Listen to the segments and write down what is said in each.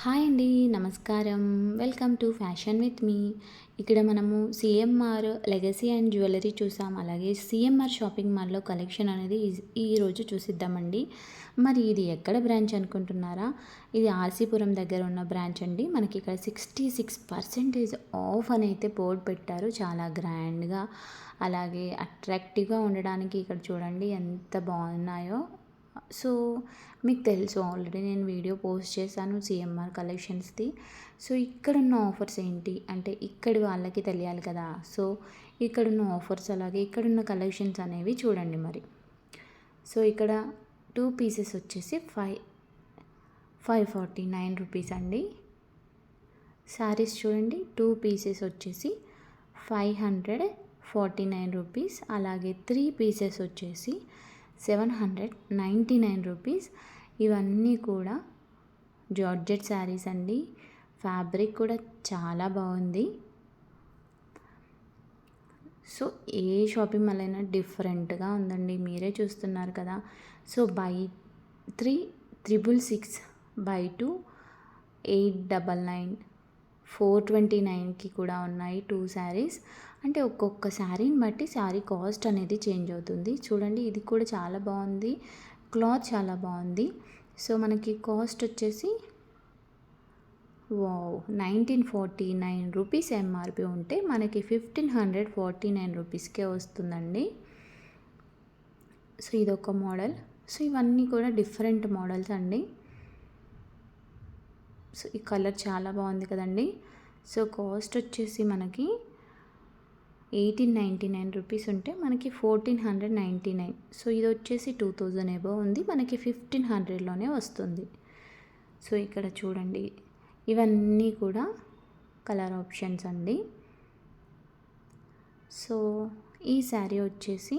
Hi అండి. నమస్కారం. Welcome to fashion with me. ఇక్కడ మనము సీఎంఆర్ లెగసీ అండ్ జ్యువెలరీ చూసాం. అలాగే సీఎంఆర్ షాపింగ్ మాల్‌లో కలెక్షన్ అనేది ఈరోజు చూసిద్దామండి. మరి ఇది ఎక్కడ బ్రాంచ్ అనుకుంటున్నారా? ఇది ఆర్సీపురం దగ్గర ఉన్న బ్రాంచ్ అండి. మనకి ఇక్కడ 66% ఆఫ్ అని అయితే బోర్డ్ పెట్టారు. చాలా గ్రాండ్‌గా అలాగే అట్రాక్టివ్‌గా ఉండడానికి ఇక్కడ చూడండి ఎంత బాగున్నాయో. సో మీకు తెలుసు ఆల్రెడీ నేను వీడియో పోస్ట్ చేశాను సీఎంఆర్ కలెక్షన్స్ది. సో ఇక్కడున్న ఆఫర్స్ ఏంటి అంటే ఇక్కడి వాళ్ళకి తెలియాలి కదా. సో ఇక్కడున్న ఆఫర్స్ అలాగే ఇక్కడున్న కలెక్షన్స్ అనేవి చూడండి మరి. సో ఇక్కడ 2 పీసెస్ వచ్చేసి 549 రూపీస్ అండి. శారీస్ చూడండి 2 పీసెస్ వచ్చేసి 549 రూపీస్. అలాగే 3 పీసెస్ వచ్చేసి 799 రూపీస్. ఇవన్నీ కూడా జార్జెట్ శారీస్ అండి. ఫ్యాబ్రిక్ కూడా చాలా బాగుంది. సో ఏ షాపింగ్ మాల్ అయినా డిఫరెంట్గా ఉందండి, మీరే చూస్తున్నారు కదా. సో బై 3 666, బై 2 899, 429కి కూడా ఉన్నాయి 2 శారీస్. అంటే ఒక్కొక్క శారీని బట్టి శారీ కాస్ట్ అనేది చేంజ్ అవుతుంది. చూడండి ఇది కూడా చాలా బాగుంది, క్లాత్ చాలా బాగుంది. సో మనకి కాస్ట్ వచ్చేసి 1949 రూపీస్ ఎంఆర్పి ఉంటే మనకి 1549 రూపీస్కే వస్తుందండి. సో ఇదొక మోడల్. సో ఇవన్నీ కూడా డిఫరెంట్ మోడల్స్ అండి. సో ఈ కలర్ చాలా బాగుంది కదండి. సో కాస్ట్ వచ్చేసి మనకి 1899 రూపీస్ ఉంటే మనకి 1499. సో ఇది వచ్చేసి 2000 ఎబోవ్ ఉంది, మనకి 1500లోనే వస్తుంది. సో ఇక్కడ చూడండి ఇవన్నీ కూడా కలర్ ఆప్షన్స్ అండి. సో ఈ శారీ వచ్చేసి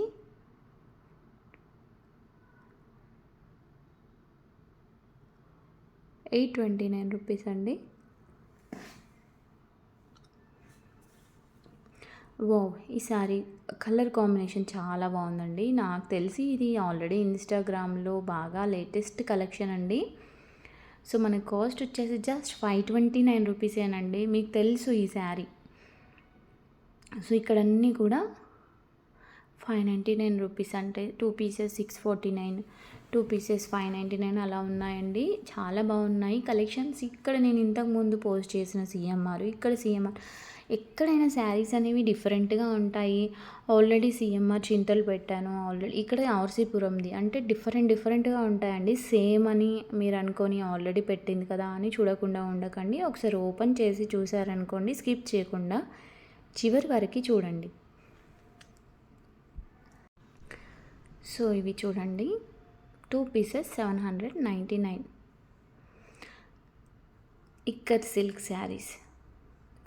829 రూపీస్ అండి. వావ్, ఈ శారీ కలర్ కాంబినేషన్ చాలా బాగుందండి. నాకు తెలిసి ఇది ఆల్రెడీ ఇన్స్టాగ్రామ్లో బాగా లేటెస్ట్ కలెక్షన్ అండి. సో మన కాస్ట్ వచ్చేసి జస్ట్ 529 రూపీసేనండి. మీకు తెలుసు ఈ శారీ. సో ఇక్కడ అన్నీ కూడా 599 రూపీస్ అంటే 2 పీసెస్ 649, 2 పీసెస్ 599 అలా ఉన్నాయండి. చాలా బాగున్నాయి కలెక్షన్స్. ఇక్కడ నేను ఇంతకుముందు పోస్ట్ చేసిన సీఎంఆర్, ఇక్కడ సీఎంఆర్, ఎక్కడైనా శారీస్ అనేవి డిఫరెంట్గా ఉంటాయి. ఆల్రెడీ సీఎంఆర్ చింతలు పెట్టాను, ఆల్రెడీ ఇక్కడ ఆర్సీపురంది అంటే డిఫరెంట్గా ఉంటాయండి. సేమ్ అని మీరు అనుకొని ఆల్రెడీ పెట్టింది కదా అని చూడకుండా ఉండకండి. ఒకసారి ఓపెన్ చేసి చూసారనుకోండి, స్కిప్ చేయకుండా చివరి వరకు చూడండి. సో ఇవి చూడండి 2 పీసెస్ 799. ఇక్కత్ సిల్క్ శారీస్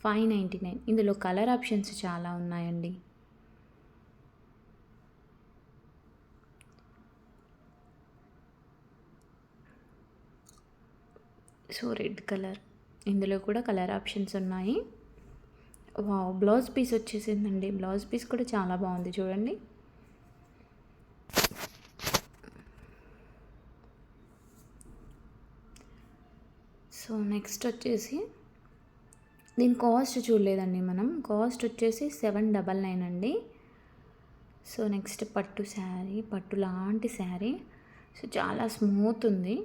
599. ఇందులో కలర్ ఆప్షన్స్ చాలా ఉన్నాయండి. సో రెడ్ కలర్, ఇందులో కూడా కలర్ ఆప్షన్స్ ఉన్నాయి. వావ్, బ్లౌజ్ పీస్ వచ్చేసిందండి. బ్లౌజ్ పీస్ కూడా చాలా బాగుంది చూడండి. సో నెక్స్ట్ వచ్చేసి దీని కాస్ట్ చూడలేదండి మనం. కాస్ట్ వచ్చేసి 799 అండి. సో నెక్స్ట్ పట్టు శారీ, పట్టు లాంటి శారీ. సో చాలా స్మూత్ ఉంది.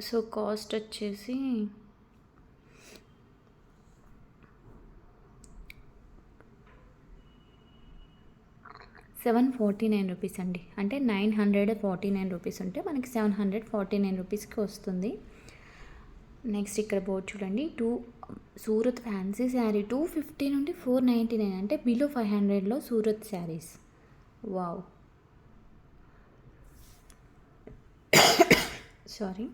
సో కాస్ట్ వచ్చేసి 749 రూపీస్ అండి. అంటే 949 రూపీస్ ఉంటే మనకి 749 రూపీస్కి వస్తుంది. నెక్స్ట్ ఇక్కడ బోర్డ్ చూడండి, సూరత్ ఫ్యాన్సీ శారీ 250 నుండి 499 అంటే బిలో 500లో Surat saris. Wow, sorry.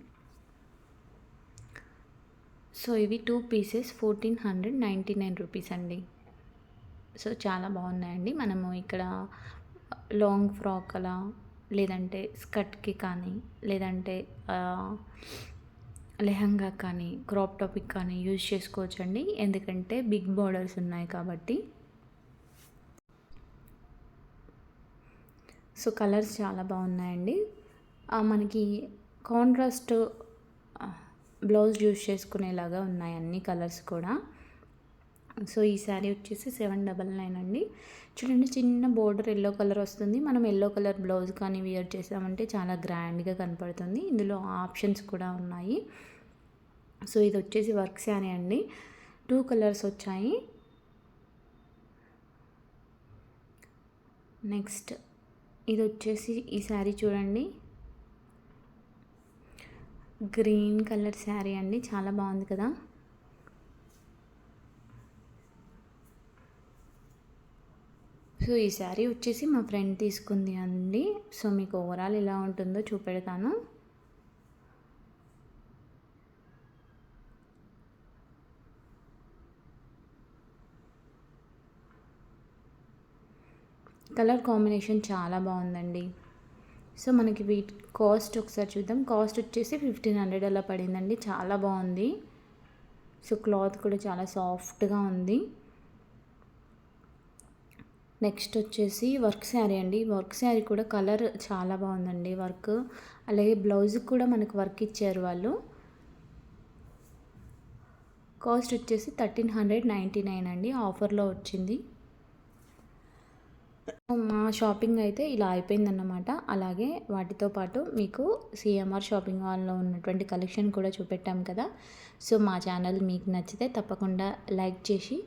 So ఇవి 2 పీసెస్ 1499 రూపీస్ అండి. సో చాలా బాగున్నాయండి. మనము ఇక్కడ లాంగ్ ఫ్రాక్ అలా, లేదంటే స్కర్ట్కి కానీ, లేదంటే లెహంగా కానీ, క్రాప్ టాపిక్ కానీ యూజ్ చేసుకోవచ్చండి. ఎందుకంటే బిగ్ బార్డర్స్ ఉన్నాయి కాబట్టి. సో కలర్స్ చాలా బాగున్నాయండి. మనకి కాంట్రాస్ట్ బ్లౌజ్ యూస్ చేసుకునేలాగా ఉన్నాయి అన్ని కలర్స్ కూడా. సో ఈ శారీ వచ్చేసి 799 అండి. చూడండి, చిన్న బోర్డర్ ఎల్లో కలర్ వస్తుంది. మనం ఎల్లో కలర్ బ్లౌజ్ కానీ వియర్ చేసామంటే చాలా గ్రాండ్గా కనపడుతుంది. ఇందులో ఆప్షన్స్ కూడా ఉన్నాయి. సో ఇది వచ్చేసి వర్క్ శారీ అండి. 2 కలర్స్ వచ్చాయి. నెక్స్ట్ ఇది వచ్చేసి ఈ శారీ చూడండి, గ్రీన్ కలర్ శారీ అండి. చాలా బాగుంది కదా. సో ఈ శారీ వచ్చేసి మా ఫ్రెండ్ తీసుకుంది అండి. సో మీకు ఓవరాల్ ఎలా ఉంటుందో చూపెడతాను. కలర్ కాంబినేషన్ చాలా బాగుందండి. సో మనకి వీటి కాస్ట్ ఒకసారి చూద్దాం. కాస్ట్ వచ్చేసి 1500 అలా పడిందండి. చాలా బాగుంది. సో క్లాత్ కూడా చాలా సాఫ్ట్గా ఉంది. నెక్స్ట్ వచ్చేసి వర్క్ శారీ అండి. వర్క్ శారీ కూడా కలర్ చాలా బాగుందండి. వర్క్ అలాగే బ్లౌజ్కి కూడా మనకు వర్క్ ఇచ్చారు వాళ్ళు. కాస్ట్ వచ్చేసి 1399 అండి. ఆఫర్లో వచ్చింది. మా షాపింగ్ అయితే ఇలా అయిపోయిందన్నమాట. అలాగే వాటితో పాటు మీకు సిఎంఆర్ షాపింగ్ మాల్లో ఉన్నటువంటి కలెక్షన్ కూడా చూపెట్టాం కదా. సో మా ఛానల్ మీకు నచ్చితే తప్పకుండా లైక్ చేసి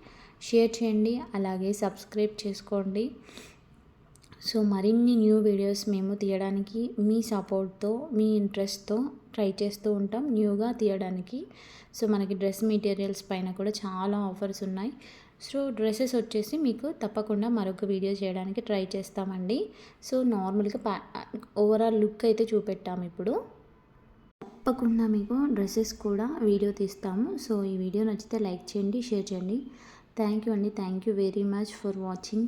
షేర్ చేయండి, అలాగే సబ్స్క్రైబ్ చేసుకోండి. సో మరిన్ని న్యూ వీడియోస్ మేము తీయడానికి మీ సపోర్ట్తో, మీ ఇంట్రెస్ట్తో ట్రై చేస్తూ ఉంటాం న్యూగా తీయడానికి. సో మనకి డ్రెస్ మెటీరియల్స్ పైన కూడా చాలా ఆఫర్స్ ఉన్నాయి. సో డ్రెస్సెస్ వచ్చేసి మీకు తప్పకుండా మరొక వీడియో చేయడానికి ట్రై చేస్తామండి. సో నార్మల్గా ఓవరాల్ లుక్ అయితే చూపెట్టాము. ఇప్పుడు తప్పకుండా మీకు డ్రెస్సెస్ కూడా వీడియో తీస్తాము. సో ఈ వీడియో నచ్చితే లైక్ చేయండి, షేర్ చేయండి. థ్యాంక్ యూ అండి. Thank you very much for watching.